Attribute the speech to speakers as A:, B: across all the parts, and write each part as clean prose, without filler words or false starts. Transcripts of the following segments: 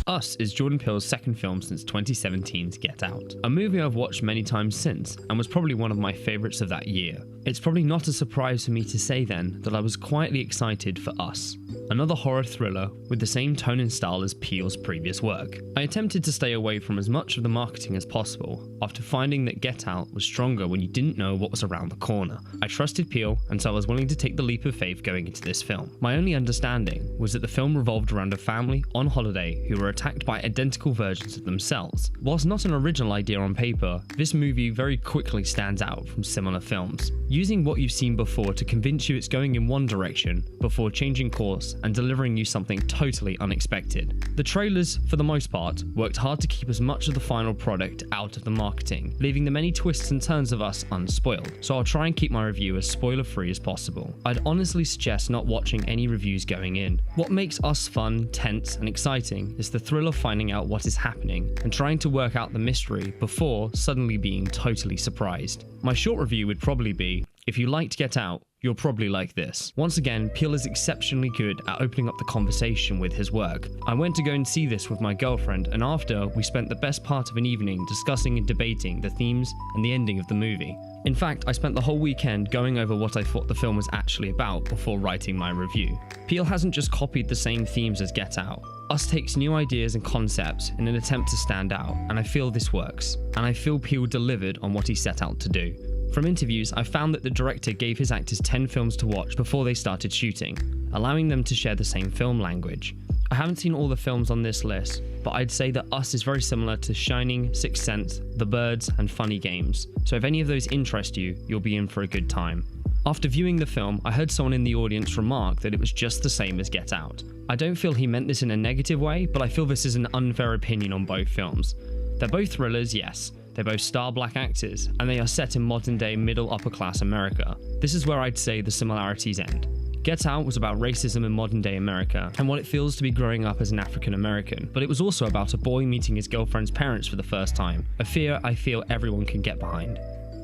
A: Us is Jordan Peele's second film since 2017's Get Out, a movie I've watched many times since and was probably one of my favourites of that year. It's probably not a surprise for me to say then that I was quietly excited for Us, another horror thriller with the same tone and style as Peele's previous work. I attempted to stay away from as much of the marketing as possible after finding that Get Out was stronger when you didn't know what was around the corner. I trusted Peele, and so I was willing to take the leap of faith going into this film. My only understanding was that the film revolved around a family on holiday who were attacked by identical versions of themselves. Whilst not an original idea on paper, this movie very quickly stands out from similar films, using what you've seen before to convince you it's going in one direction before changing course and delivering you something totally unexpected. The trailers, for the most part, worked hard to keep as much of the final product out of the marketing, leaving the many twists and turns of Us unspoiled, so I'll try and keep my review as spoiler-free as possible. I'd honestly suggest not watching any reviews going in. What makes Us fun, tense, and exciting is the thrill of finding out what is happening and trying to work out the mystery before suddenly being totally surprised. My short review would probably be, if you liked Get Out, you'll probably like this. Once again, Peele is exceptionally good at opening up the conversation with his work. I went to go and see this with my girlfriend, and after, we spent the best part of an evening discussing and debating the themes and the ending of the movie. In fact, I spent the whole weekend going over what I thought the film was actually about before writing my review. Peele hasn't just copied the same themes as Get Out. Us takes new ideas and concepts in an attempt to stand out, and I feel this works. And I feel Peele delivered on what he set out to do. From interviews, I found that the director gave his actors 10 films to watch before they started shooting, allowing them to share the same film language. I haven't seen all the films on this list, but I'd say that Us is very similar to Shining, Sixth Sense, The Birds, and Funny Games, so if any of those interest you, you'll be in for a good time. After viewing the film, I heard someone in the audience remark that it was just the same as Get Out. I don't feel he meant this in a negative way, but I feel this is an unfair opinion on both films. They're both thrillers, yes. They both star black actors, and they are set in modern-day middle-upper-class America. This is where I'd say the similarities end. Get Out was about racism in modern-day America, and what it feels to be growing up as an African American, but it was also about a boy meeting his girlfriend's parents for the first time, a fear I feel everyone can get behind.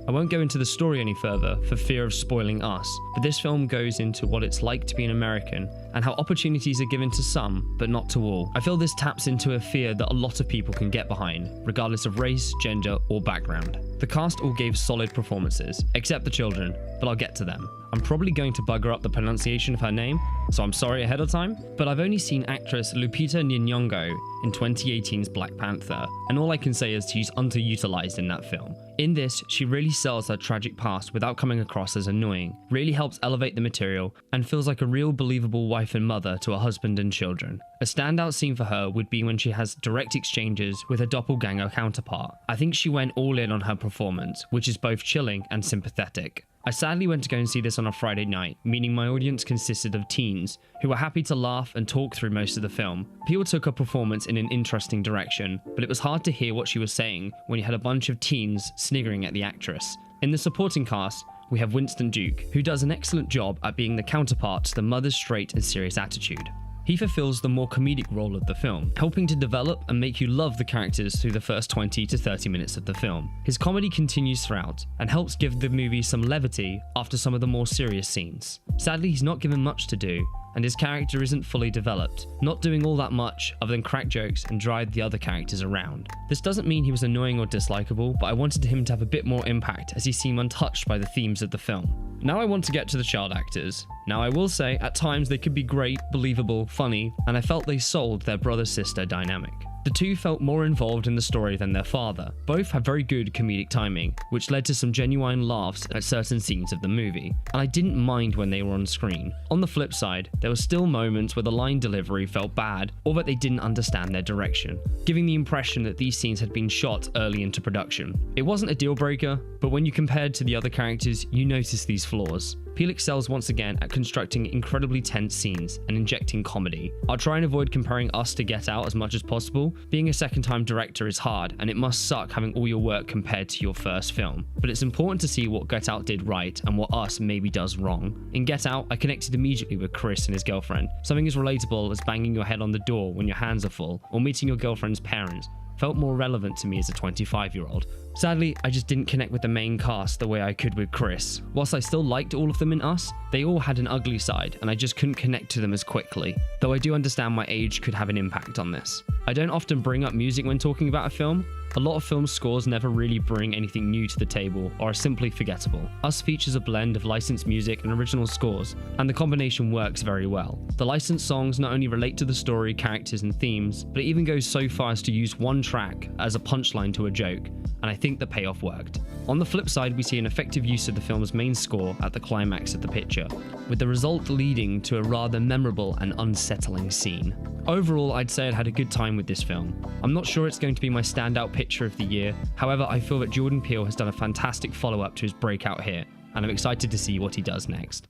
A: I won't go into the story any further for fear of spoiling Us, but this film goes into what it's like to be an American and how opportunities are given to some, but not to all. I feel this taps into a fear that a lot of people can get behind, regardless of race, gender, or background. The cast all gave solid performances, except the children, but I'll get to them. I'm probably going to bugger up the pronunciation of her name, so I'm sorry ahead of time, but I've only seen actress Lupita Nyong'o in 2018's Black Panther, and all I can say is she's underutilized in that film. In this, she really sells her tragic past without coming across as annoying, really helps elevate the material, and feels like a real believable wife and mother to her husband and children. A standout scene for her would be when she has direct exchanges with her doppelganger counterpart. I think she went all in on her performance, which is both chilling and sympathetic. I sadly went to go and see this on a Friday night, meaning my audience consisted of teens who were happy to laugh and talk through most of the film. Peele took her performance in an interesting direction, but it was hard to hear what she was saying when you had a bunch of teens sniggering at the actress. In the supporting cast, we have Winston Duke, who does an excellent job at being the counterpart to the mother's straight and serious attitude. He fulfills the more comedic role of the film, helping to develop and make you love the characters through the first 20 to 30 minutes of the film. His comedy continues throughout, and helps give the movie some levity after some of the more serious scenes. Sadly, he's not given much to do, and his character isn't fully developed, not doing all that much other than crack jokes and drive the other characters around. This doesn't mean he was annoying or dislikable, but I wanted him to have a bit more impact as he seemed untouched by the themes of the film. Now I want to get to the child actors. Now I will say, at times they could be great, believable, funny, and I felt they sold their brother-sister dynamic. The two felt more involved in the story than their father. Both have very good comedic timing, which led to some genuine laughs at certain scenes of the movie, and I didn't mind when they were on screen. On the flip side, there were still moments where the line delivery felt bad, or that they didn't understand their direction, giving the impression that these scenes had been shot early into production. It wasn't a deal breaker, but when you compared to the other characters, you notice these flaws. Peele excels once again at constructing incredibly tense scenes and injecting comedy. I'll try and avoid comparing Us to Get Out as much as possible. Being a second-time director is hard, and it must suck having all your work compared to your first film. But it's important to see what Get Out did right and what Us maybe does wrong. In Get Out, I connected immediately with Chris and his girlfriend. Something as relatable as banging your head on the door when your hands are full, or meeting your girlfriend's parents, felt more relevant to me as a 25-year-old. Sadly, I just didn't connect with the main cast the way I could with Chris. Whilst I still liked all of them in Us, they all had an ugly side and I just couldn't connect to them as quickly, though I do understand my age could have an impact on this. I don't often bring up music when talking about a film. A lot of film scores never really bring anything new to the table or are simply forgettable. Us features a blend of licensed music and original scores, and the combination works very well. The licensed songs not only relate to the story, characters and themes, but it even goes so far as to use one track as a punchline to a joke, and I think the payoff worked. On the flip side, we see an effective use of the film's main score at the climax of the picture, with the result leading to a rather memorable and unsettling scene. Overall, I'd say I'd had a good time with this film. I'm not sure it's going to be my standout picture of the year, however I feel that Jordan Peele has done a fantastic follow-up to his breakout here, and I'm excited to see what he does next.